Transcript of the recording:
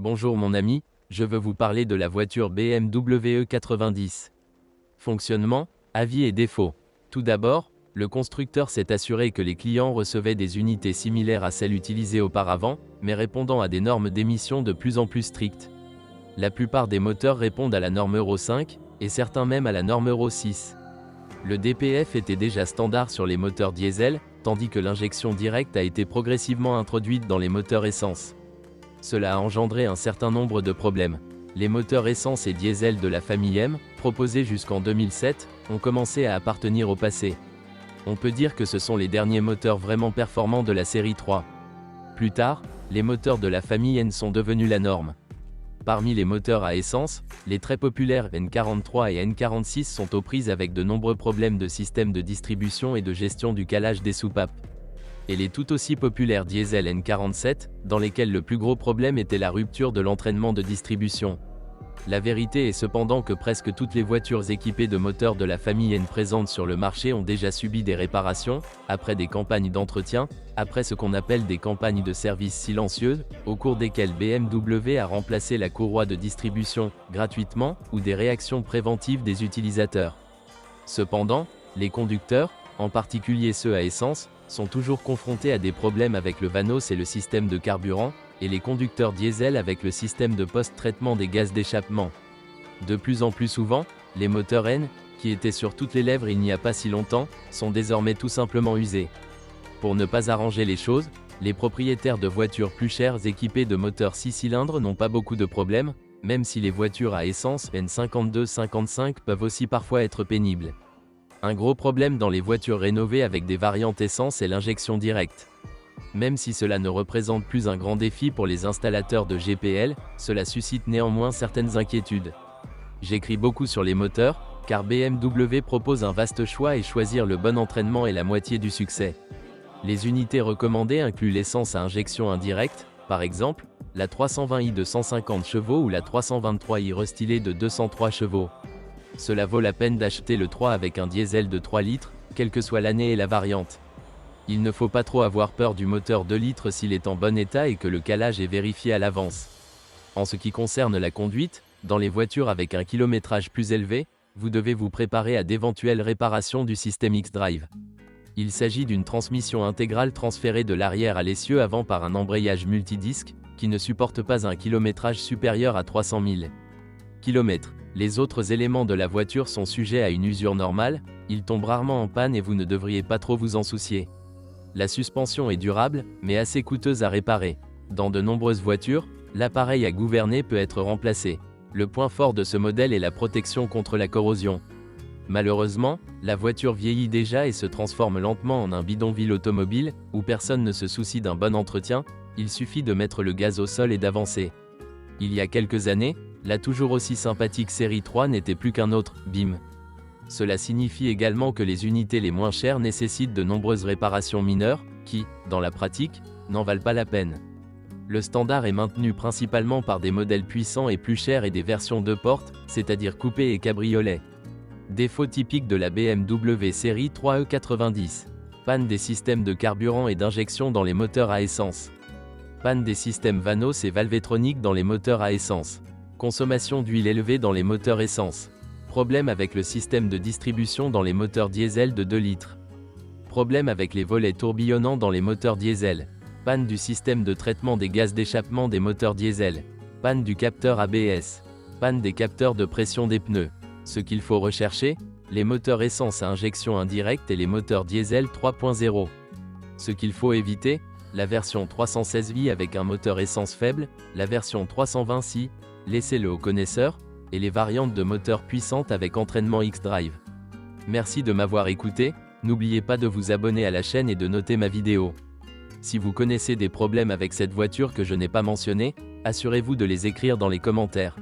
Bonjour mon ami, je veux vous parler de la voiture BMW E90. Fonctionnement, avis et défauts. Tout d'abord, le constructeur s'est assuré que les clients recevaient des unités similaires à celles utilisées auparavant, mais répondant à des normes d'émission de plus en plus strictes. La plupart des moteurs répondent à la norme Euro 5, et certains même à la norme Euro 6. Le DPF était déjà standard sur les moteurs diesel, tandis que l'injection directe a été progressivement introduite dans les moteurs essence. Cela a engendré un certain nombre de problèmes. Les moteurs essence et diesel de la famille M, proposés jusqu'en 2007, ont commencé à appartenir au passé. On peut dire que ce sont les derniers moteurs vraiment performants de la série 3. Plus tard, les moteurs de la famille N sont devenus la norme. Parmi les moteurs à essence, les très populaires N43 et N46 sont aux prises avec de nombreux problèmes de système de distribution et de gestion du calage des soupapes. Et les tout aussi populaires diesel N47, dans lesquels le plus gros problème était la rupture de l'entraînement de distribution. La vérité est cependant que presque toutes les voitures équipées de moteurs de la famille N présentes sur le marché ont déjà subi des réparations, après des campagnes d'entretien, après ce qu'on appelle des campagnes de service silencieuses, au cours desquelles BMW a remplacé la courroie de distribution, gratuitement, ou des réactions préventives des utilisateurs. Cependant, les conducteurs, en particulier ceux à essence, sont toujours confrontés à des problèmes avec le VANOS et le système de carburant, et les conducteurs diesel avec le système de post-traitement des gaz d'échappement. De plus en plus souvent, les moteurs N, qui étaient sur toutes les lèvres il n'y a pas si longtemps, sont désormais tout simplement usés. Pour ne pas arranger les choses, les propriétaires de voitures plus chères équipées de moteurs 6 cylindres n'ont pas beaucoup de problèmes, même si les voitures à essence N52-55 peuvent aussi parfois être pénibles. Un gros problème dans les voitures rénovées avec des variantes essence est l'injection directe. Même si cela ne représente plus un grand défi pour les installateurs de GPL, cela suscite néanmoins certaines inquiétudes. J'écris beaucoup sur les moteurs, car BMW propose un vaste choix et choisir le bon entraînement est la moitié du succès. Les unités recommandées incluent l'essence à injection indirecte, par exemple, la 320i de 150 chevaux ou la 323i restylée de 203 chevaux. Cela vaut la peine d'acheter le 3 avec un diesel de 3 litres, quelle que soit l'année et la variante. Il ne faut pas trop avoir peur du moteur 2 litres s'il est en bon état et que le calage est vérifié à l'avance. En ce qui concerne la conduite, dans les voitures avec un kilométrage plus élevé, vous devez vous préparer à d'éventuelles réparations du système X-Drive. Il s'agit d'une transmission intégrale transférée de l'arrière à l'essieu avant par un embrayage multidisque, qui ne supporte pas un kilométrage supérieur à 300 000 km. Les autres éléments de la voiture sont sujets à une usure normale, ils tombent rarement en panne et vous ne devriez pas trop vous en soucier. La suspension est durable, mais assez coûteuse à réparer. Dans de nombreuses voitures, l'appareil à gouverner peut être remplacé. Le point fort de ce modèle est la protection contre la corrosion. Malheureusement, la voiture vieillit déjà et se transforme lentement en un bidonville automobile, où personne ne se soucie d'un bon entretien, il suffit de mettre le gaz au sol et d'avancer. Il y a quelques années, la toujours aussi sympathique série 3 n'était plus qu'un autre « bim ». Cela signifie également que les unités les moins chères nécessitent de nombreuses réparations mineures, qui, dans la pratique, n'en valent pas la peine. Le standard est maintenu principalement par des modèles puissants et plus chers et des versions 2 portes, c'est-à-dire coupé et cabriolet. Défaut typique de la BMW série 3 E90. Panne des systèmes de carburant et d'injection dans les moteurs à essence. Panne des systèmes VANOS et valvétroniques dans les moteurs à essence. Consommation d'huile élevée dans les moteurs essence. Problème avec le système de distribution dans les moteurs diesel de 2 litres. Problème avec les volets tourbillonnants dans les moteurs diesel. Panne du système de traitement des gaz d'échappement des moteurs diesel. Panne du capteur ABS. Panne des capteurs de pression des pneus. Ce qu'il faut rechercher, les moteurs essence à injection indirecte et les moteurs diesel 3.0. Ce qu'il faut éviter, la version 316i avec un moteur essence faible, la version 320ci, laissez-le aux connaisseurs, et les variantes de moteurs puissantes avec entraînement X-Drive. Merci de m'avoir écouté, n'oubliez pas de vous abonner à la chaîne et de noter ma vidéo. Si vous connaissez des problèmes avec cette voiture que je n'ai pas mentionné, assurez-vous de les écrire dans les commentaires.